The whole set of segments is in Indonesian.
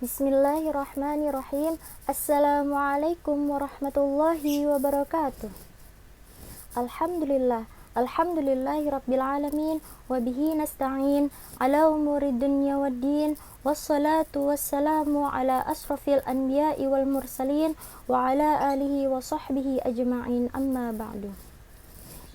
Bismillahirrahmanirrahim. Assalamualaikum warahmatullahi wabarakatuh. Alhamdulillah. Alhamdulillahi rabbil alamin. Wabihi nasta'in ala umuri dunya waddin. Wassalatu wassalamu ala asrafil anbiya'i wal mursalin. Wa ala alihi wa sahbihi ajma'in, amma ba'du.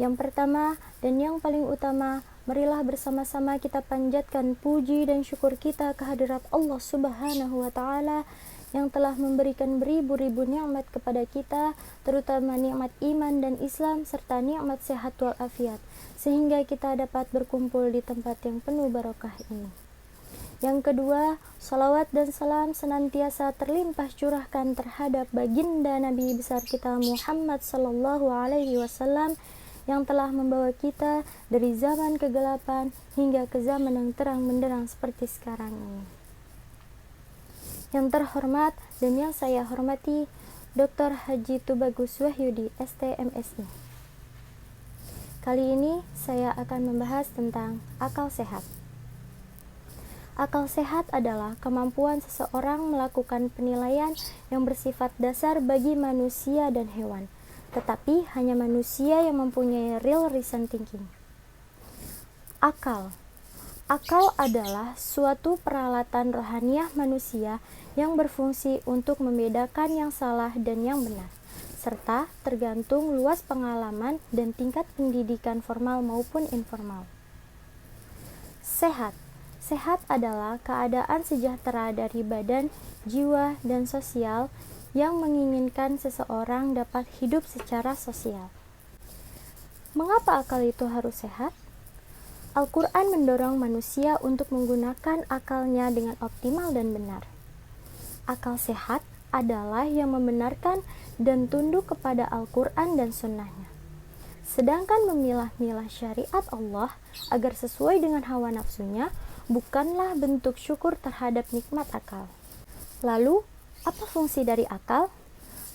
Yang pertama dan yang paling utama, marilah bersama-sama kita panjatkan puji dan syukur kita kehadirat Allah Subhanahu wa Ta'ala yang telah memberikan beribu-ribu nikmat kepada kita, terutama nikmat iman dan Islam serta nikmat sehat walafiat, sehingga kita dapat berkumpul di tempat yang penuh barokah ini. Yang kedua, salawat dan salam senantiasa terlimpah curahkan terhadap baginda Nabi besar kita Muhammad sallallahu alaihi wasallam yang telah membawa kita dari zaman kegelapan hingga ke zaman yang terang benderang seperti sekarang ini. Yang terhormat dan yang saya hormati, Dr. Haji Tubagus Wahyudi, STMSI. Kali ini saya akan membahas tentang akal sehat. Akal sehat adalah kemampuan seseorang melakukan penilaian yang bersifat dasar bagi manusia dan hewan, tetapi hanya manusia yang mempunyai real reason thinking. Akal adalah suatu peralatan rohaniah manusia yang berfungsi untuk membedakan yang salah dan yang benar, serta tergantung luas pengalaman dan tingkat pendidikan formal maupun informal. Sehat adalah keadaan sejahtera dari badan, jiwa, dan sosial yang menginginkan seseorang dapat hidup secara sosial. Mengapa akal itu harus sehat? Al-Quran mendorong manusia untuk menggunakan akalnya dengan optimal dan benar. Akal sehat adalah yang membenarkan dan tunduk kepada Al-Quran dan sunnahnya. Sedangkan memilah-milah syariat Allah agar sesuai dengan hawa nafsunya bukanlah bentuk syukur terhadap nikmat akal. Lalu, apa fungsi dari akal?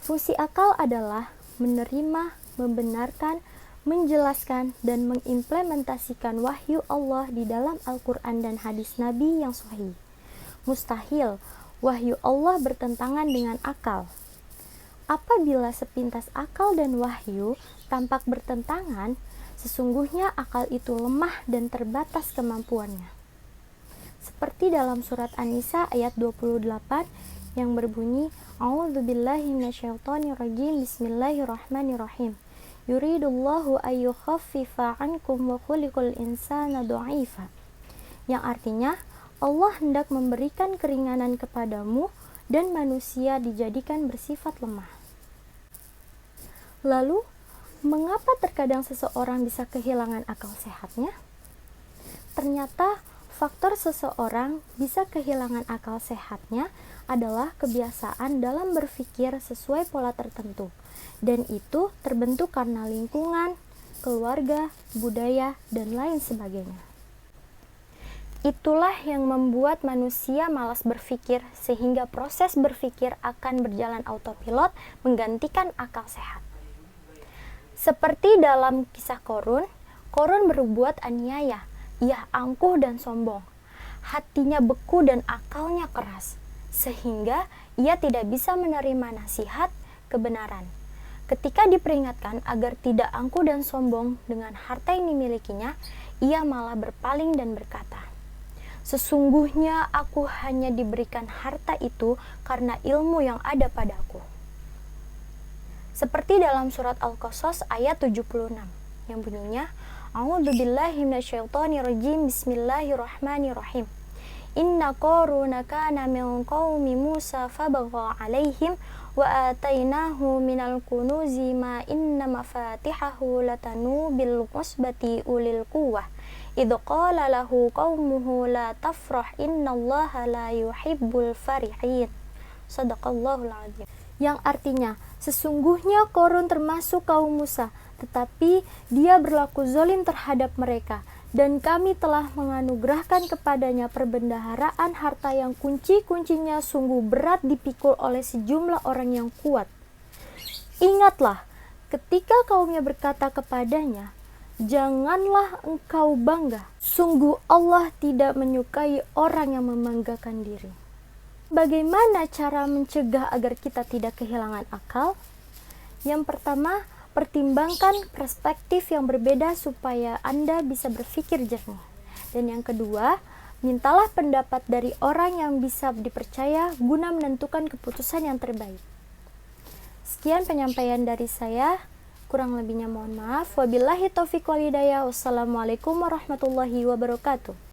Fungsi akal adalah menerima, membenarkan, menjelaskan, dan mengimplementasikan wahyu Allah di dalam Al-Quran dan hadis Nabi yang sahih. Mustahil wahyu Allah bertentangan dengan akal. Apabila sepintas akal dan wahyu tampak bertentangan, sesungguhnya akal itu lemah dan terbatas kemampuannya. Seperti dalam surat An-Nisa ayat 28 yang berbunyi, A'udzubillahi minasyaitonirrajim, Bismillahirrahmanirrahim. Yuridullahu ayyukhaffifa ankum wa khuliqal insana dha'ifa. Yang artinya, Allah hendak memberikan keringanan kepadamu dan manusia dijadikan bersifat lemah. Lalu, mengapa terkadang seseorang bisa kehilangan akal sehatnya? Ternyata, faktor seseorang bisa kehilangan akal sehatnya adalah kebiasaan dalam berpikir sesuai pola tertentu, dan itu terbentuk karena lingkungan, keluarga, budaya, dan lain sebagainya. Itulah yang membuat manusia malas berpikir sehingga proses berpikir akan berjalan autopilot menggantikan akal sehat. Seperti dalam kisah Korun berbuat aniaya, ia angkuh dan sombong. Hatinya beku dan akalnya keras, sehingga ia tidak bisa menerima nasihat kebenaran. Ketika diperingatkan agar tidak angkuh dan sombong dengan harta yang dimilikinya, ia malah berpaling dan berkata, "Sesungguhnya aku hanya diberikan harta itu karena ilmu yang ada padaku." Seperti dalam surat Al-Qasas ayat 76 yang bunyinya, A'udzubillahi minasyaitonirrajim, Bismillahirrahmanirrahim. Inna Qaruna kana min qaumi Musa fabagha alaihim wa atainahu minal kunuzi ma inna mafatihahu latanu bil usbati ulil quwwah idh qala lahu qaumuhu la tafrah innallaha la yuhibbul farihin. Shadaqallahul adzim. Yang artinya, sesungguhnya Korun termasuk kaum Musa, tetapi dia berlaku zalim terhadap mereka, dan kami telah menganugerahkan kepadanya perbendaharaan harta yang kunci-kuncinya sungguh berat dipikul oleh sejumlah orang yang kuat. Ingatlah, ketika kaumnya berkata kepadanya, "Janganlah engkau bangga, sungguh Allah tidak menyukai orang yang membanggakan diri." Bagaimana cara mencegah agar kita tidak kehilangan akal? Yang pertama, pertimbangkan perspektif yang berbeda supaya Anda bisa berpikir jernih. Dan yang kedua, mintalah pendapat dari orang yang bisa dipercaya guna menentukan keputusan yang terbaik. Sekian penyampaian dari saya. Kurang lebihnya mohon maaf. Wabillahi taufiq wal hidayah. Wassalamualaikum warahmatullahi wabarakatuh.